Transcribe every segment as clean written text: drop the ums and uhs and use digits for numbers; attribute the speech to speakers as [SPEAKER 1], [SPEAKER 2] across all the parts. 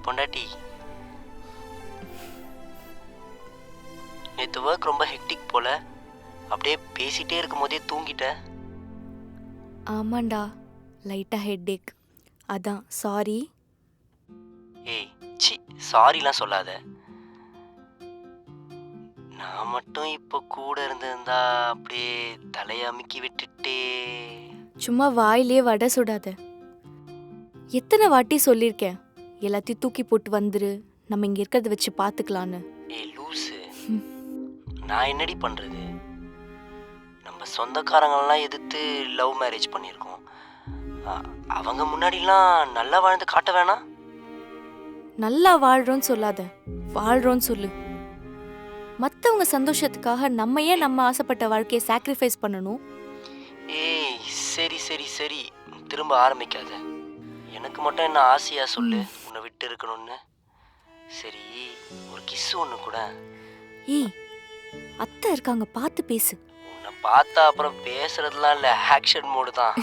[SPEAKER 1] பொண்டாட்டி, நேற்று ஒர்க் ரொம்ப ஹெக்டிக் போல, அப்படியே பேசிட்டே இருக்கும் போதே தூங்கிட்ட.
[SPEAKER 2] ஆமாண்டா, லைட்டாக ஹெட்டேக், அதான் சாரி.
[SPEAKER 1] ஏய் சி, சாரிலாம் சொல்லாத. நான் மட்டும் இப்போ கூட இருந்திருந்தா அப்படியே தலையை அமுக்கி விட்டுட்டே.
[SPEAKER 2] சும்மா வாயிலே வடை சுடாத. எத்தனை வாட்டி சொல்லியிருக்கேன், எல்லாத்தையும் தூக்கி போட்டு வந்துரு, நம்ம இங்கே இருக்கிறத வச்சு பார்த்துக்கலான்னு.
[SPEAKER 1] ஏய் லூசு, நான் என்னடி பண்ணுறது? நம்ம சொந்தக்காரங்களெலாம் எதிர்த்து லவ் மேரேஜ் பண்ணியிருக்கோம். அவங்க முன்னாடிலாம் நல்லா வாழ்ந்து காட்ட வேணாம்.
[SPEAKER 2] நல்லா வாழ்கிறோன்னு சொல்லாத, வாழ்கிறோன்னு சொல்லு. மற்றவங்க சந்தோஷத்துக்காக நம்ம ஏன் நம்ம ஆசைப்பட்ட வாழ்க்கையை சாக்ரிஃபைஸ் பண்ணணும்?
[SPEAKER 1] ஏய் சரி சரி சரி, திரும்ப ஆரம்பிக்காத. எனக்கு மட்டும் என்ன ஆசையா சொல்லு உன்னை விட்டு இருக்கணும்னு. சரி, ஒரு கிஸ் ஒன்று கூட.
[SPEAKER 2] ஏய், அத்தை இருக்காங்க, பார்த்து பேசு.
[SPEAKER 1] உன்னை பார்த்தா அப்புறம் பேசுறதுலாம் இல்லை, ஆக்ஷன் மோடு தான்.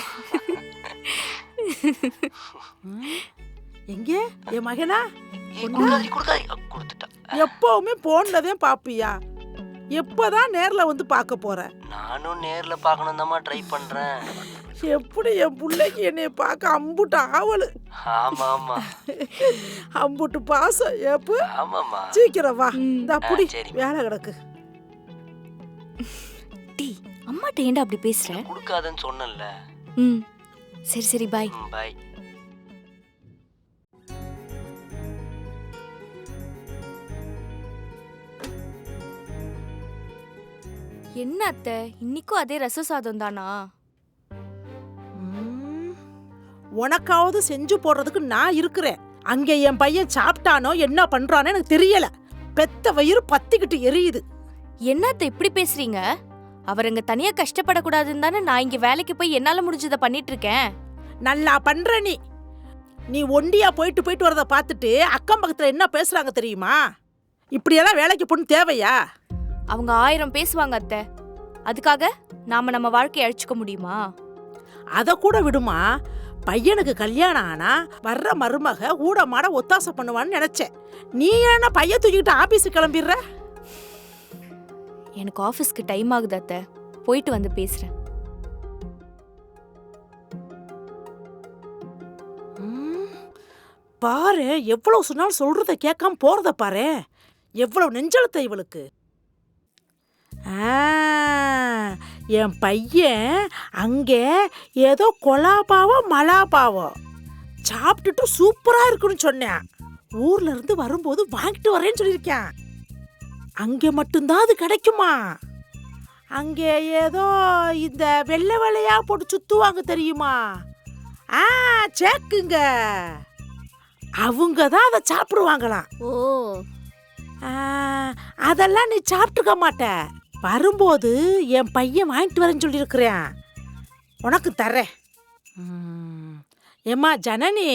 [SPEAKER 3] எங்க என் மகனா?
[SPEAKER 1] கொடுத்துட்டா.
[SPEAKER 3] எப்பவுமே போன்லதான் பாப்பியா? எப்பதான் நேர்ல வந்து பார்க்க போற?
[SPEAKER 1] நானும் நேர்ல பார்க்கணும் தான் ட்ரை பண்றேன்.
[SPEAKER 3] எப்படி என் பிள்ளைக்கு என்னைய பார்க்க அம்புட்டு ஆவலு.
[SPEAKER 1] ஆமா ஆமா,
[SPEAKER 3] அம்புட்டு பாசம். ஏப்பு
[SPEAKER 1] ஆமாமா,
[SPEAKER 3] சீக்கிரம் வா, இந்த அப்படி
[SPEAKER 1] சரி.
[SPEAKER 3] வேலை கிடக்கு.
[SPEAKER 2] டீ, அம்மாட்ட ஏன்டா அப்படி பேசுற?
[SPEAKER 1] கொடுக்காதன்னு சொன்னல.
[SPEAKER 2] ம், சரி சரி, பாய்
[SPEAKER 1] பாய்.
[SPEAKER 2] என்ன அத்தை, இன்னைக்கும் அதே ரச சாதம் தானா?
[SPEAKER 3] உனக்காவது செஞ்சு போடுறதுக்கு நான் இருக்கிறேன். அங்க என் பையன் சாப்பிட்டானோ என்ன பண்றானோ எனக்கு தெரியல. பெத்த வயிறு பத்திக்கிட்டு எரியுது.
[SPEAKER 2] என்னத்த இப்படி பேசுறீங்க? அவர் அங்க தனியா கஷ்டப்படக்கூடாதுன்னு தானே நான் இங்க வேலைக்கு போய் என்னால முடிஞ்சதை பண்ணிட்டு இருக்கேன்.
[SPEAKER 3] நல்லா பண்ற நீ. நீ ஒண்டியா போயிட்டு போயிட்டு வரத பார்த்துட்டு அக்கம் பக்கத்துல என்ன பேசுறாங்க தெரியுமா? இப்படியெல்லாம் வேலைக்கு பொண்ணு தேவையா?
[SPEAKER 2] அவங்க 1000 பேசுவாங்க அத்தை, அதுக்காக நாம நம்ம வாழ்க்கையை அழிச்சுக்க முடியுமா?
[SPEAKER 3] அத கூட விடுமா. பையனுக்கு கல்யாணம் ஆனா வர்ற மருமக ஊட மாட ஒத்தாசை பண்ணுவான்னு நினைச்சேன். நீ என்ன பையன் தூக்கிட்டு ஆபீஸுக்கு கிளம்பிடுற?
[SPEAKER 2] எனக்கு ஆபீஸ்க்கு டைம் ஆகுது அத்தை, போயிட்டு வந்து பேசுறேன்.
[SPEAKER 3] பாரு, எவ்வளவு சொன்னாலும் சொல்றத கேட்காம போறத பாரு. எவ்வளவு நெஞ்சலத்தை இவளுக்கு. என் பையன் அங்கே ஏதோ கொலாபாவோ மலாபாவோ சாப்பிட்டுட்டு சூப்பரா இருக்குன்னு சொன்னேன். ஊர்ல இருந்து வரும்போது வாங்கிட்டு வரேன்னு சொல்லியிருக்கேன். அங்கே மட்டும்தான் அது கிடைக்குமா? அங்கே ஏதோ இந்த வெள்ளை வெள்ளையா போட்டு சுத்துவாங்க தெரியுமா? சேக்குங்க, அவங்க தான் அதை சாப்பிடுவாங்களாம்.
[SPEAKER 2] ஓ,
[SPEAKER 3] அதெல்லாம் நீ சாப்பிட்டுக்க மாட்ட. வரும்போது என் பையன் வாங்கிட்டு வரேன்னு சொல்லியிருக்கிறேன், உனக்கு தரேன். ஏம்மா ஜனனி,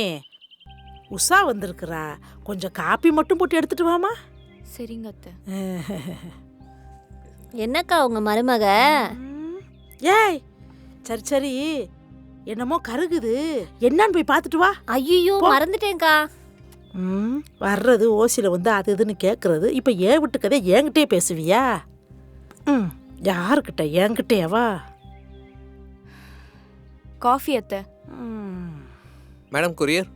[SPEAKER 3] உஷா வந்திருக்கிறா, கொஞ்சம் காப்பி மட்டும் போட்டு எடுத்துட்டு வாமா.
[SPEAKER 2] சரிங்க அத்தை.
[SPEAKER 4] என்னக்கா உங்க மருமக?
[SPEAKER 3] ஏய் சரி சரி, என்னமோ கருகுது, என்னன்னு போய் பார்த்துட்டு வா.
[SPEAKER 4] ஐயோ மறந்துட்டேன்க்கா.
[SPEAKER 3] வர்றது ஓசில வந்து அது இதுன்னு கேட்கறது. இப்போ ஏன் விட்டுக்கதே என்கிட்டே பேசுவியா? யாருக்கிட்ட? என்கிட்டேவா?
[SPEAKER 2] காஃபி அத்தை.
[SPEAKER 5] Madam courier.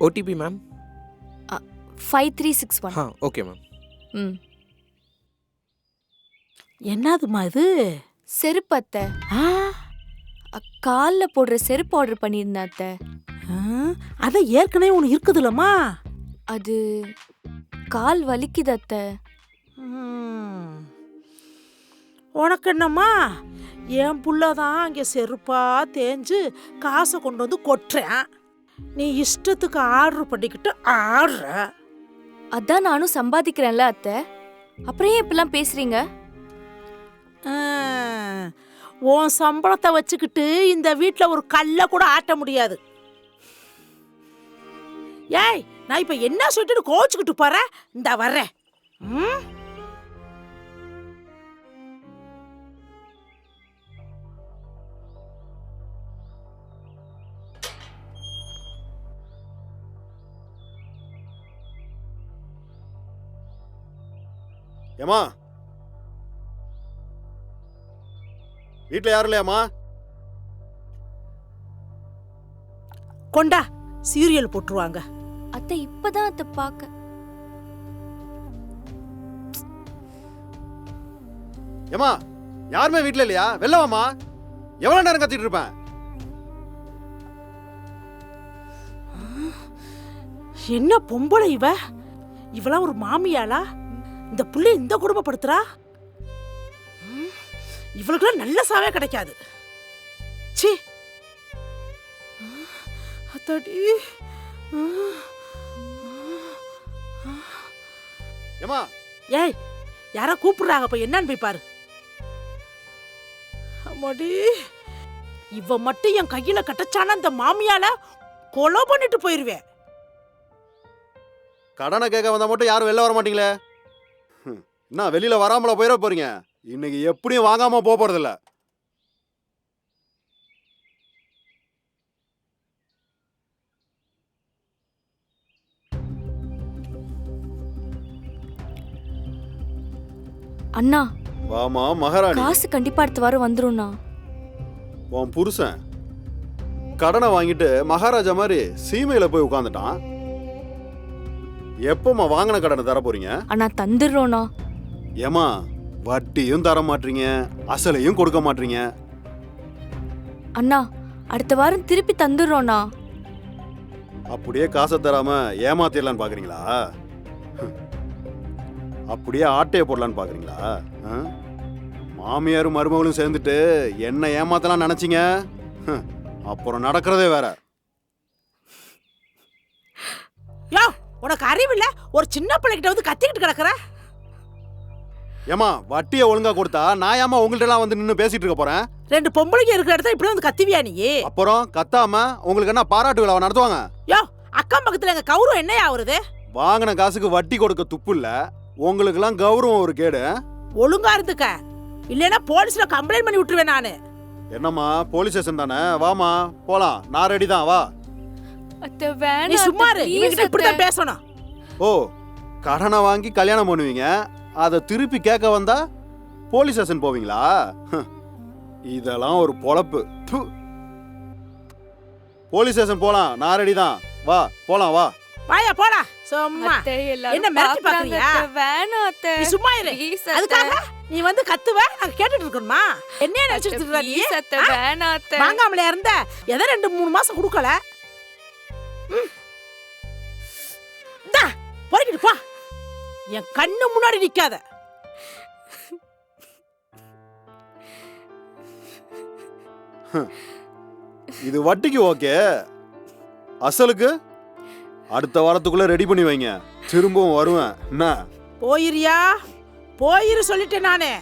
[SPEAKER 5] OTP ma'am
[SPEAKER 2] 5361.
[SPEAKER 5] Okay ma'am.
[SPEAKER 3] என்னதுமா இது?
[SPEAKER 2] செருப்பு அத்தை, காலில் போடுற செருப்பு ஆர்டர் பண்ணியிருந்தேன் அத்தை.
[SPEAKER 3] அத ஏற்கனவே ஒன்று இருக்குதுல்லம்மா.
[SPEAKER 2] அது கால் வலிக்குது அத்தை.
[SPEAKER 3] உனக்கு என்னம்மா? என் புள்ளதான் அங்கே செருப்பா தேஞ்சு காசை கொண்டு வந்து கொட்டுறேன். நீ இஷ்டத்துக்கு ஆர்டர் பண்ணிக்கிட்டு ஆடுற.
[SPEAKER 2] அதான் நானும் சம்பாதிக்கிறேன்ல அத்தை, அப்புறம் ஏன் இப்பெல்லாம் பேசுறீங்க?
[SPEAKER 3] உன் சம்பளத்தை வச்சுக்கிட்டு இந்த வீட்டில் ஒரு கல்லை கூட ஆட்ட முடியாது. ஏய், நான் இப்ப என்ன சொல்லிட்டு கோச்சுக்கிட்டு போறேன்? இந்த வர்றேன்.
[SPEAKER 6] ஏமா வீட்டில் யாரும் இல்லையாம்மா?
[SPEAKER 3] கொண்டா சீரியல் போட்டுருவாங்க.
[SPEAKER 2] அத்தை இப்பதான் அத்தை பார்க்க.
[SPEAKER 6] ஏமா யாருமே வீட்டில் இல்லையா? வெளில வாம்மா. எவ்வளோ நேரம் கத்திட்டு இருப்பேன்?
[SPEAKER 3] என்ன பொம்பளை இவளாம் ஒரு மாமியாளா? இந்த புள்ளை இந்த குடும்பப்படுத்துறா? இவளுக்குலாம் நல்ல சாவே கிடைக்காது. சி அத்தாடி.
[SPEAKER 6] ஏமா
[SPEAKER 3] ஏய் யாரா கூப்பிடுறாங்க, அப்ப என்னன்னு போய் பாரு. அம்மாடி, இவ மட்டும் என் கையில கட்டச்சானா இந்த மாமியால கொலை பண்ணிட்டு போயிருவேன்.
[SPEAKER 6] கடனை கேட்க வந்தா மட்டும் யாரும் வெளில வர மாட்டீங்களே. என்ன வெளியில வராமல போயிட போறீங்க? இன்னைக்கு எப்படியும் வாங்காம போக போறதில்ல.
[SPEAKER 2] அண்ணா
[SPEAKER 6] வாமா மகாராணி.
[SPEAKER 2] காசு கண்டிப்பா அடுத்த வாரம் வந்துரும்ண்ணா.
[SPEAKER 6] உன் புருஷன் கடனை வாங்கிட்டு மகாராஜா மாதிரி சீமையில போய் உட்காந்துட்டான். எப்பமா வாங்கின கடனை தர போறீங்க?
[SPEAKER 2] அண்ணா தந்துடுறோண்ணா.
[SPEAKER 6] ஏமா வட்டியும் தர மாட்டீங்க, அசலையும் கொடுக்க மாட்டீங்க.
[SPEAKER 2] அண்ணா அடுத்த வாரம் திருப்பி தந்துடுறோண்ணா.
[SPEAKER 6] அப்படியே காசை தராம ஏமாத்திடலான்னு பாக்குறீங்களா? அப்படியே ஆட்டையை போடலான்னு பாக்குறீங்களா? மாமியாரும் மருமகளும் சேர்ந்துட்டு என்ன ஏமாத்தலாம் நினைச்சீங்க, அப்புறம் நடக்கிறதே வேற.
[SPEAKER 3] யோ உனக்கு அறிவில்ல? ஒரு சின்ன பிள்ளைகிட்ட வந்து கத்திக்கிட்டு கிடக்குற.
[SPEAKER 6] ஏமா வட்டியை ஒழுங்கா கொடுத்தா நான் ஏமா உங்கள்ட்ட எல்லாம் வந்து நின்று பேசிட்டு இருக்க போறேன்?
[SPEAKER 3] ரெண்டு பொம்பளைங்க இருக்கிற இடத்துல இப்படி வந்து கத்திவியா நீ?
[SPEAKER 6] அப்புறம் கத்தாம உங்களுக்கு என்ன பாராட்டு விழாவை நடத்துவாங்க?
[SPEAKER 3] யோ அக்கம் பக்கத்துல எங்க கௌரவம் என்னையா ஆகுறது?
[SPEAKER 6] வாங்கின காசுக்கு வட்டி கொடுக்க துப்பு இல்ல, உங்களுக்கு எல்லாம் கௌரவம் ஒரு கேடு.
[SPEAKER 3] ஒழுங்கா இருந்துக்க, இல்லைன்னா போலீஸ்ல கம்ப்ளைண்ட் பண்ணி விட்டுருவேன் நானு.
[SPEAKER 6] என்னம்மா போலீஸ் ஸ்டேஷன் தானே, வாமா போலாம், நான் ரெடி தான், வா.
[SPEAKER 2] அத்தை
[SPEAKER 3] நீ
[SPEAKER 2] வேணாம்.
[SPEAKER 3] சும்மா இரு, இவங்கிட்ட இப்படிதான் பேசணும்.
[SPEAKER 6] ஓ கடனை வாங்கி கல்யாணம் பண்ணுவீங்க, அதை திருப்பி கேட்க வந்தா போலீஸ் ஸ்டேஷன் போவீங்களா? இதெல்லாம் ஒரு பொழப்பு. போலீஸ் ஸ்டேஷன் போலாம், நான் ரெடி தான், வா போலாம், வா.
[SPEAKER 3] வாயா போடா. சும்மா என்ன மிரட்டி பாக்குறியா?
[SPEAKER 2] வேணாம் அத்தை.
[SPEAKER 3] நீ சும்மா இரு. அதுக்காக நீ வந்து கத்துவ, நாங்க கேட்டுட்டு இருக்கணுமா? என்ன நினைச்சிட்டு இருக்க நீ?
[SPEAKER 2] வேணாம் அத்தை.
[SPEAKER 3] வாங்காமலே இருந்த எதை 2-3 மாசம் கொடுக்கல. போய்கிட்டு போ, என் கண்ணு முன்னாடி நிக்காத.
[SPEAKER 6] இது வட்டிக்கு ஓகே, அசலுக்கு அடுத்த வாரத்துக்குள்ள ரெடி பண்ணி வைங்க, திரும்பவும் வருவேன். என்ன
[SPEAKER 3] போயிரியா? போயிரு சொல்லிட்டேன் நானே.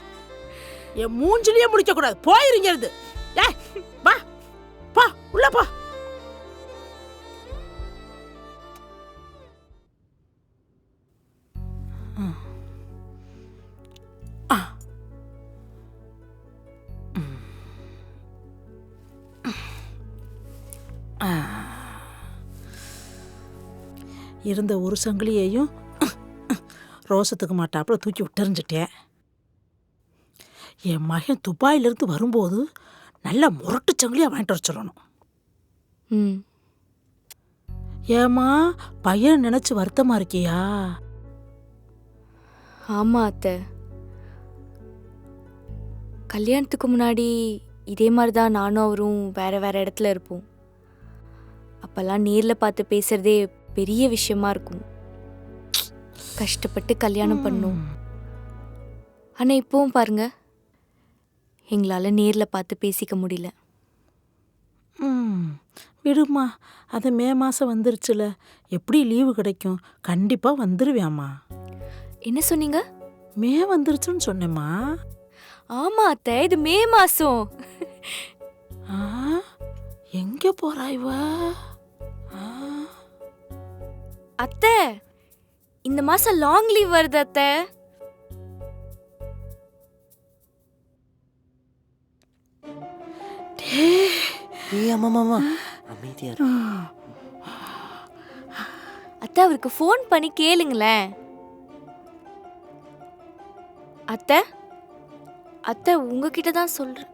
[SPEAKER 3] என் மூஞ்சிலேயே முடிக்க கூடாது. போயிருங்கிறது. ஏய் வா போ, உள்ள போ. இருந்த ஒரு சங்கிலியையும் ரோசத்துக்கு மாட்டாப்புல தூக்கி விட்டறிஞ்சிட்டேன். என் மகன் துபாயிலிருந்து வரும்போது நல்ல முரட்டு சங்கிலியாக வாங்கிட்டு வர சொல்லணும். ஏமா பையன் நினைச்சு வருத்தமா இருக்கியா?
[SPEAKER 2] ஆமா அத்தை, கல்யாணத்துக்கு முன்னாடி இதே மாதிரி தான் நானும் அவரும் வேற வேற இடத்துல இருப்போம். அப்பெல்லாம் நேரில் பார்த்து பேசுறதே பெரிய விஷயமா இருக்கும். கஷ்டப்பட்டு கல்யாணம் பண்ணோம். ஆனால் இப்போவும் பாருங்க, எங்களால் நேரில் பார்த்து பேசிக்க முடியல.
[SPEAKER 3] விடுமா, அது மே மாதம் வந்துருச்சுல, எப்படி லீவு கிடைக்கும்? கண்டிப்பாக வந்துருவியாம்மா.
[SPEAKER 2] என்ன சொன்னீங்க?
[SPEAKER 3] மே வந்துருச்சுன்னு சொன்னேம்மா.
[SPEAKER 2] ஆமா அத்தை, இது மே மாசம்.
[SPEAKER 3] எங்கே போறா இவ?
[SPEAKER 2] அத்தை இந்த மாசம் லாங் லீவ் வருது அத்தை.
[SPEAKER 1] ஆமாமாமா அமைதியா இரு.
[SPEAKER 2] அத்தை அவருக்கு ஃபோன் பண்ணி கேளுங்களேன். அத்தை அத்தை உங்ககிட்ட தான் சொல்றேன்.